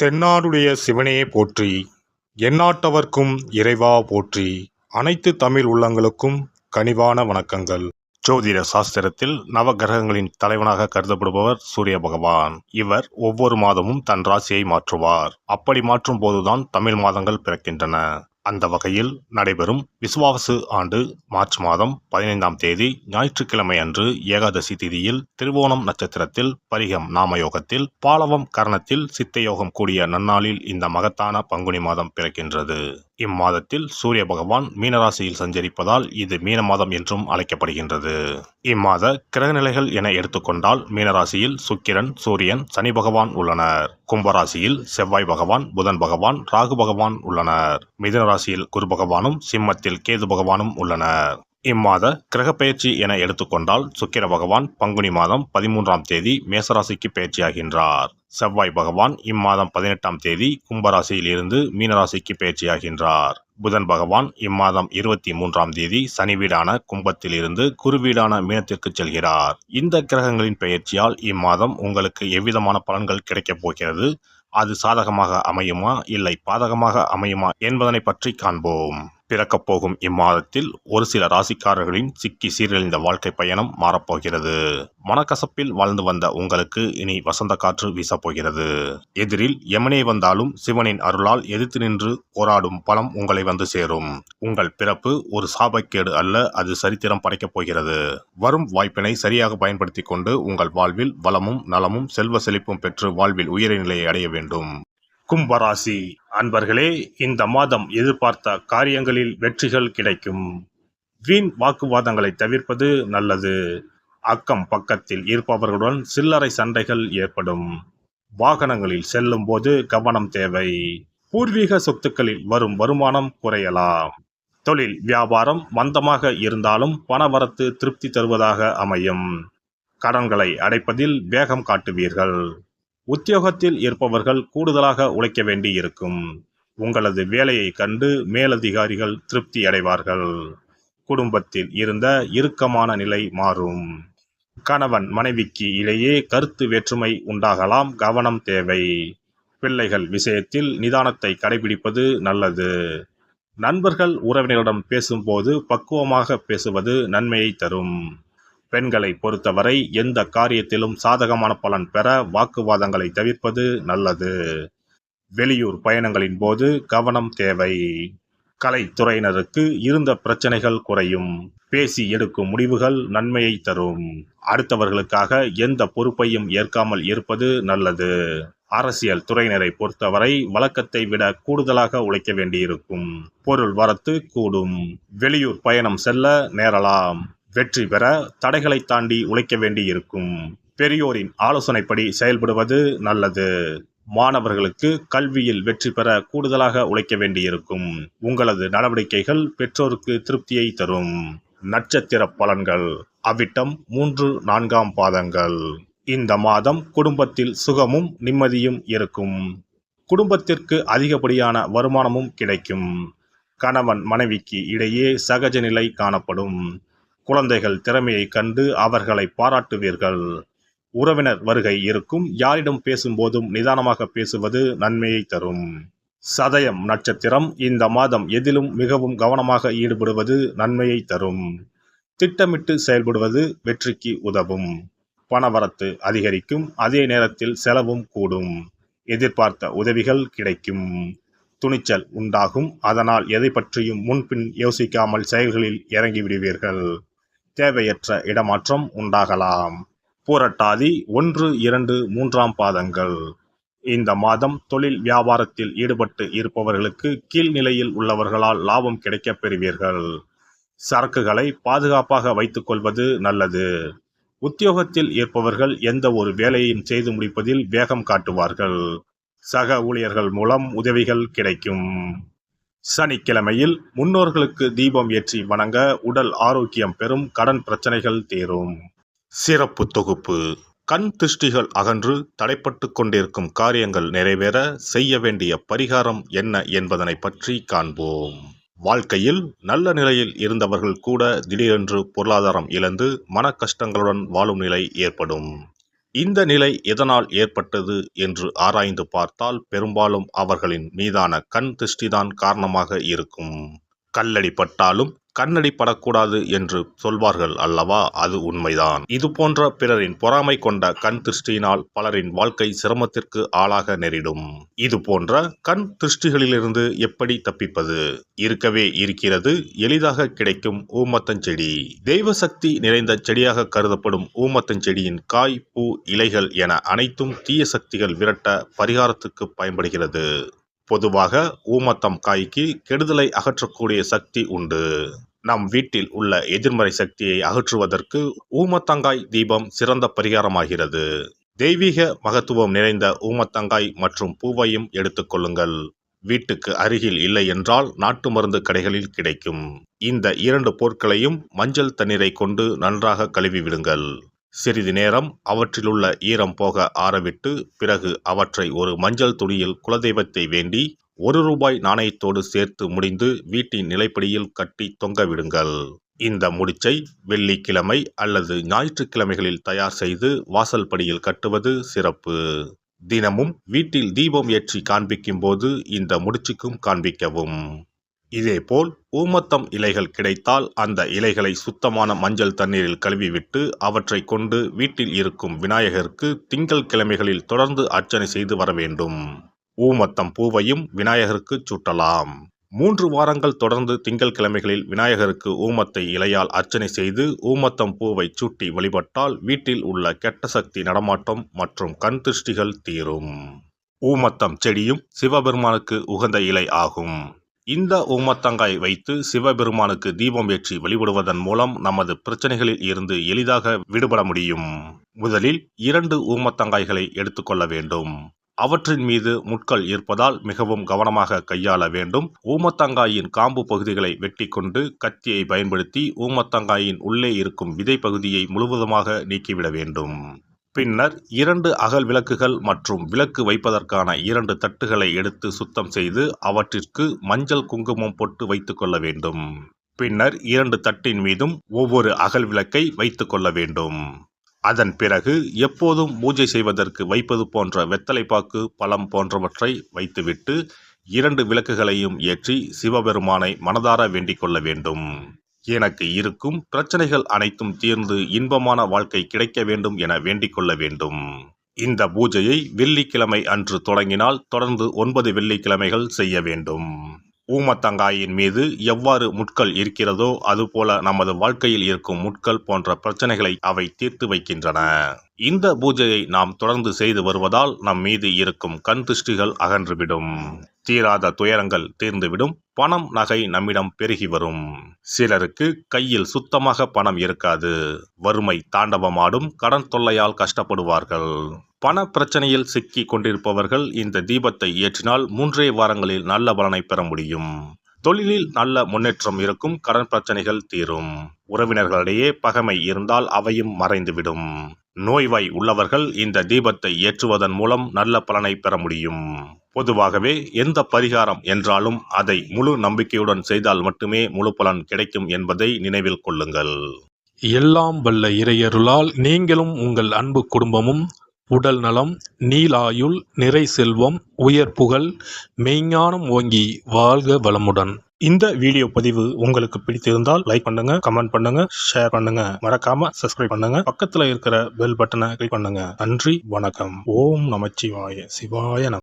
தென்னாடுடைய சிவனே போற்றி, எந்நாட்டவர்க்கும் இறைவா போற்றி. அனைத்து தமிழ் உள்ளங்களுக்கும் கனிவான வணக்கங்கள். ஜோதிட சாஸ்திரத்தில் நவகிரகங்களின் தலைவனாக கருதப்படுபவர் சூரிய பகவான். இவர் ஒவ்வொரு மாதமும் தன் ராசியை மாற்றுவார். அப்படி மாற்றும் போதுதான் தமிழ் மாதங்கள் பிறக்கின்றன. அந்த வகையில் நடைபெறும் விசுவாவசு ஆண்டு மார்ச் மாதம் 15ஆம் தேதி ஞாயிற்றுக்கிழமை அன்று ஏகாதசி திதியில் திருவோணம் நட்சத்திரத்தில் பரிகம் நாமயோகத்தில் பாலவம் கரணத்தில் சித்தயோகம் கூடிய நன்னாளில் இந்த மகத்தான பங்குனி மாதம் பிறக்கின்றது. இம்மாதத்தில் சூரிய பகவான் மீனராசியில் சஞ்சரிப்பதால் இது மீன மாதம் என்றும் அழைக்கப்படுகின்றது. இம்மாத கிரகநிலைகள் என எடுத்துக்கொண்டால் மீனராசியில் சுக்கிரன், சூரியன், சனி பகவான் உள்ளனர். கும்பராசியில் செவ்வாய் பகவான், புதன் பகவான், ராகு பகவான் உள்ளனர். மிதுன ராசியில் குரு பகவானும், சிம்மத்தில் கேது பகவானும் உள்ளனர். இம்மாத கிரகப்பெயர்ச்சி என எடுத்துக்கொண்டால் சுக்கிர பகவான் பங்குனி மாதம் 13ஆம் தேதி மேசராசிக்கு பயிற்சியாகின்றார். செவ்வாய் பகவான் இம்மாதம் 18ஆம் தேதி கும்பராசியில் இருந்து மீனராசிக்கு பயிற்சியாகின்றார். புதன் பகவான் இம்மாதம் 23ஆம் தேதி சனி வீடான கும்பத்தில் இருந்து குரு வீடான மீனத்திற்கு செல்கிறார். இந்த கிரகங்களின் பெயர்ச்சியால் இம்மாதம் உங்களுக்கு எவ்விதமான பலன்கள் கிடைக்கப் போகிறது, அது சாதகமாக அமையுமா இல்லை பாதகமாக அமையுமா என்பதனை பற்றி காண்போம். பிறக்கப் போகும் இம்மாதத்தில் ஒரு சில ராசிக்காரர்களின் சிக்கி சீரழிந்த வாழ்க்கை பயணம் மாறப்போகிறது. மனக்கசப்பில் வாழ்ந்து வந்த உங்களுக்கு இனி வசந்த காற்று வீசப்போகிறது. எதிரில் எமனே வந்தாலும் சிவனின் அருளால் எதிர்த்து நின்று போராடும் பலம் உங்களை வந்து சேரும். உங்கள் பிறப்பு ஒரு சாபக்கேடு அல்ல, அது சரித்திரம் படைக்கப் போகிறது. வரும் வாய்ப்பினை சரியாக பயன்படுத்தி கொண்டு உங்கள் வாழ்வில் வளமும் நலமும் செல்வ செழிப்பும் பெற்று வாழ்வில் உயரிய நிலையை அடைய வேண்டும். கும்பராசி அன்பர்களே, இந்த மாதம் எதிர்பார்த்த காரியங்களில் வெற்றிகள் கிடைக்கும். வீண் வாக்குவாதங்களை தவிர்ப்பது நல்லது. அக்கம் பக்கத்தில் இருப்பவர்களுடன் சில்லறை சண்டைகள் ஏற்படும். வாகனங்களில் செல்லும் போது கவனம் தேவை. பூர்வீக சொத்துக்களில் வரும் வருமானம் குறையலாம். தொழில் வியாபாரம் மந்தமாக இருந்தாலும் பணவரத்து திருப்தி தருவதாக அமையும். கடன்களை அடைப்பதில் வேகம் காட்டுவீர்கள். உத்தியோகத்தில் இருப்பவர்கள் கூடுதலாக உழைக்க வேண்டி இருக்கும். உங்களது வேலையை கண்டு மேலதிகாரிகள் திருப்தி அடைவார்கள். குடும்பத்தில் இருந்த இறுக்கமான நிலை மாறும். கணவன் மனைவிக்கு இடையே கருத்து வேற்றுமை உண்டாகலாம், கவனம் தேவை. பிள்ளைகள் விஷயத்தில் நிதானத்தை கடைபிடிப்பது நல்லது. நண்பர்கள் உறவினரிடம் பேசும்போது பக்குவமாக பேசுவது நன்மையை தரும். பெண்களை பொறுத்தவரை எந்த காரியத்திலும் சாதகமான பலன் பெற வாக்குவாதங்களை தவிர்ப்பது நல்லது. வெளியூர் பயணங்களின் போது கவனம் தேவை. கலைத்துறையினருக்கு இருந்த பிரச்சனைகள் குறையும். பேசி எடுக்கும் முடிவுகள் நன்மையை தரும். அடுத்தவர்களுக்காக எந்த பொறுப்பையும் ஏற்காமல் இருப்பது நல்லது. அரசியல் துறையினரை பொறுத்தவரை வழக்கத்தை விட கூடுதலாக உழைக்க வேண்டியிருக்கும். பொருள் வரத்து கூடும். வெளியூர் பயணம் செல்ல நேரலாம். வெற்றி பெற தடைகளை தாண்டி உழைக்க வேண்டி இருக்கும். பெரியோரின் ஆலோசனைப்படி செயல்படுவது நல்லது. மாணவர்களுக்கு கல்வியில் வெற்றி பெற கூடுதலாக உழைக்க வேண்டியிருக்கும். உங்களது நடவடிக்கைகள் பெற்றோருக்கு திருப்தியை தரும். நட்சத்திர பலன்கள் அவிட்டம் 3, 4ஆம் பாதங்கள். இந்த மாதம் குடும்பத்தில் சுகமும் நிம்மதியும் இருக்கும். குடும்பத்திற்கு அதிகப்படியான வருமானமும் கிடைக்கும். கணவன் மனைவிக்கு இடையே சகஜ நிலை காணப்படும். குழந்தைகள் திறமையை கண்டு அவர்களை பாராட்டுவீர்கள். உறவினர் வருகை இருக்கும். யாரிடம் பேசும்போதும் நிதானமாக பேசுவது நன்மையை தரும். சதயம் நட்சத்திரம் இந்த மாதம் எதிலும் மிகவும் கவனமாக ஈடுபடுவது நன்மையை தரும். திட்டமிட்டு செயல்படுவது வெற்றிக்கு உதவும். பணவரத்து அதிகரிக்கும், அதே நேரத்தில் செலவும் கூடும். எதிர்பார்த்த உதவிகள் கிடைக்கும். துணிச்சல் உண்டாகும், அதனால் எதை பற்றியும் முன்பின் யோசிக்காமல் செயல்களில் இறங்கிவிடுவீர்கள். தேவையற்ற இடமாற்றம் உண்டாகலாம். பூரட்டாதி 1, 2, 3ஆம் பாதங்கள். இந்த மாதம் தொழில் வியாபாரத்தில் ஈடுபட்டு இருப்பவர்களுக்கு கீழ்நிலையில் உள்ளவர்களால் லாபம் கிடைக்கப் பெறுவீர்கள். சரக்குகளை பாதுகாப்பாக வைத்துக் கொள்வது நல்லது. உத்தியோகத்தில் இருப்பவர்கள் எந்த ஒரு வேலையையும் செய்து முடிப்பதில் வேகம் காட்டுவார்கள். சக ஊழியர்கள் மூலம் உதவிகள் கிடைக்கும். சனிக்கிழமையில் முன்னோர்களுக்கு தீபம் ஏற்றி வணங்க உடல் ஆரோக்கியம் பெறும், கடன் பிரச்சனைகள் தீரும். சிறப்பு தொகுப்பு. கண் திருஷ்டிகள் அகன்று தடைப்பட்டு கொண்டிருக்கும் காரியங்கள் நிறைவேற செய்ய வேண்டிய பரிகாரம் என்ன என்பதனை பற்றி காண்போம். வாழ்க்கையில் நல்ல நிலையில் இருந்தவர்கள் கூட திடீரென்று பொருளாதாரம் இழந்து மன கஷ்டங்களுடன் வாழும் நிலை ஏற்படும். இந்த நிலை எதனால் ஏற்பட்டது என்று ஆராய்ந்து பார்த்தால் பெரும்பாலும் அவர்களின் மீதான கண் திருஷ்டிதான் காரணமாக இருக்கும். கல்லடி பட்டாலும் கண்ணடி படக்கூடாது என்று சொல்வார்கள் அல்லவா, அது உண்மைதான். இது போன்ற பிறரின் பொறாமை கொண்ட கண் திருஷ்டியினால் பலரின் வாழ்க்கை சிரமத்திற்கு ஆளாக நேரிடும். இது போன்ற கண் திருஷ்டிகளிலிருந்து எப்படி தப்பிப்பது? இருக்கவே இருக்கிறது எளிதாக கிடைக்கும் ஊமத்தஞ்செடி. தெய்வ சக்தி நிறைந்த செடியாக கருதப்படும் ஊமத்தஞ்செடியின் காய், பூ, இலைகள் என அனைத்தும் தீய சக்திகள் விரட்ட பரிகாரத்துக்கு பயன்படுகிறது. பொதுவாக ஊமத்தம் காய்க்கு கெடுதலை அகற்றக்கூடிய சக்தி உண்டு. நம் வீட்டில் உள்ள எதிர்மறை சக்தியை அகற்றுவதற்கு ஊமத்தங்காய் தீபம் சிறந்த பரிகாரமாகிறது. தெய்வீக மகத்துவம் நிறைந்த ஊமத்தங்காய் மற்றும் பூவையும் எடுத்துக்கொள்ளுங்கள். வீட்டுக்கு அருகில் இல்லை என்றால் நாட்டு மருந்து கடைகளில் கிடைக்கும். இந்த 2 பொருட்களையும் மஞ்சள் தண்ணீரை கொண்டு நன்றாக கழுவி விடுங்கள். சிறிது நேரம் அவற்றிலுள்ள ஈரம் போக ஆறவிட்டு பிறகு அவற்றை ஒரு மஞ்சள் துணியில் குலதெய்வத்தை வேண்டி ₹1 நாணயத்தோடு சேர்த்து முடிந்து வீட்டின் நிலைப்படியில் கட்டி தொங்க விடுங்கள். இந்த முடிச்சை வெள்ளிக்கிழமை அல்லது ஞாயிற்றுக்கிழமைகளில் தயார் செய்து வாசல் படியில் கட்டுவது சிறப்பு. தினமும் வீட்டில் தீபம் ஏற்றி காண்பிக்கும் போது இந்த முடிச்சுக்கும் காண்பிக்கவும். இதேபோல் ஊமத்தம் இலைகள் கிடைத்தால் அந்த இலைகளை சுத்தமான மஞ்சள் தண்ணீரில் கழுவிவிட்டு அவற்றை கொண்டு வீட்டில் இருக்கும் விநாயகருக்கு திங்கள் கிழமைகளில் தொடர்ந்து அர்ச்சனை செய்து வர வேண்டும். ஊமத்தம் பூவையும் விநாயகருக்கு சூட்டலாம். 3 வாரங்கள் தொடர்ந்து திங்கள் கிழமைகளில் விநாயகருக்கு ஊமத்தை இலையால் அர்ச்சனை செய்து ஊமத்தம் பூவை சூட்டி வழிபட்டால் வீட்டில் உள்ள கெட்ட சக்தி நடமாட்டம் மற்றும் கண் திருஷ்டிகள் தீரும். ஊமத்தம் செடியும் சிவபெருமானுக்கு உகந்த இலை ஆகும். இந்த ஊமத்தங்காய் வைத்து சிவபெருமானுக்கு தீபம் ஏற்றி வழிபடுவதன் மூலம் நமது பிரச்சனைகளில் இருந்து எளிதாக விடுபட முடியும். முதலில் 2 ஊமத்தங்காய்களை எடுத்துக்கொள்ள வேண்டும். அவற்றின் மீது முட்கள் இருப்பதால் மிகவும் கவனமாக கையாள வேண்டும். ஊமத்தங்காயின் காம்பு பகுதிகளை வெட்டி கொண்டு கத்தியை பயன்படுத்தி ஊமத்தங்காயின் உள்ளே இருக்கும் விதை பகுதியை முழுவதுமாக நீக்கிவிட வேண்டும். பின்னர் 2 அகல் விளக்குகள் மற்றும் விளக்கு வைப்பதற்கான 2 தட்டுகளை எடுத்து சுத்தம் செய்து அவற்றிற்கு மஞ்சள் குங்குமம் போட்டு வைத்துக் கொள்ள வேண்டும். பின்னர் 2 தட்டின் மீதும் ஒவ்வொரு அகல் விளக்கை வைத்துக் கொள்ள வேண்டும். அதன் பிறகு எப்போதும் பூஜை செய்வதற்கு வைப்பது போன்ற வெத்தலைப்பாக்கு, பழம் போன்றவற்றை வைத்துவிட்டு 2 விளக்குகளையும் ஏற்றி சிவபெருமானை மனதார வேண்டிக் கொள்ள வேண்டும். எனக்கு இருக்கும் பிரச்சனைகள் அனைத்தும் தீர்ந்து இன்பமான வாழ்க்கை கிடைக்க வேண்டும் என வேண்டிக் கொள்ள வேண்டும். இந்த பூஜையை வெள்ளிக்கிழமை அன்று தொடங்கினால் தொடர்ந்து 9 வெள்ளிக்கிழமைகள் செய்ய வேண்டும். ஊமத்தங்காயின் மீது எவ்வாறு முட்கள் இருக்கிறதோ அதுபோல நமது வாழ்க்கையில் இருக்கும் முட்கள் போன்ற பிரச்சனைகளை அவை தீர்த்து வைக்கின்றன. இந்த பூஜையை நாம் தொடர்ந்து செய்து வருவதால் நம் மீது இருக்கும் கண் திருஷ்டிகள் அகன்றுவிடும். தீராத துயரங்கள் தீர்ந்துவிடும். பணம், நகை நம்மிடம் பெருகி வரும். சிலருக்கு கையில் சுத்தமாக பணம் இருக்காது. வறுமை தாண்டவமாடும். கடன் தொல்லையால் கஷ்டப்படுவார்கள். பண பிரச்சனையில் சிக்கி கொண்டிருப்பவர்கள் இந்த தீபத்தை ஏற்றினால் 3 வாரங்களில் நல்ல பலனை பெற முடியும். தொழிலில் நல்ல முன்னேற்றம் இருக்கும். கடன் பிரச்சனைகள் தீரும். உறவினர்களிடையே பகைமை இருந்தால் அவையும் மறைந்துவிடும். நோய்வாய் உள்ளவர்கள் இந்த தீபத்தை ஏற்றுவதன் மூலம் நல்ல பலனை பெற முடியும். பொதுவாகவே எந்த பரிகாரம் என்றாலும் அதை முழு நம்பிக்கையுடன் செய்தால் மட்டுமே முழு பலன் கிடைக்கும் என்பதை நினைவில் கொள்ளுங்கள். எல்லாம் வல்ல இறையருளால் நீங்களும் உங்கள் அன்பு குடும்பமும் உடல் நலம், நீலாயுள், நிறை செல்வம், உயர் புகழ், மெய்ஞானம் ஓங்கி வாழ்க வளமுடன். இந்த வீடியோ பதிவு உங்களுக்கு பிடித்திருந்தால் லைக் பண்ணுங்க, கமெண்ட் பண்ணுங்க, ஷேர் பண்ணுங்க. மறக்காம சப்ஸ்கிரைப் பண்ணுங்க. பக்கத்துல இருக்கிற பெல் பட்டனை கிளிக் பண்ணுங்க. நன்றி, வணக்கம். ஓம் நமச்சிவாய. சிவாய நம.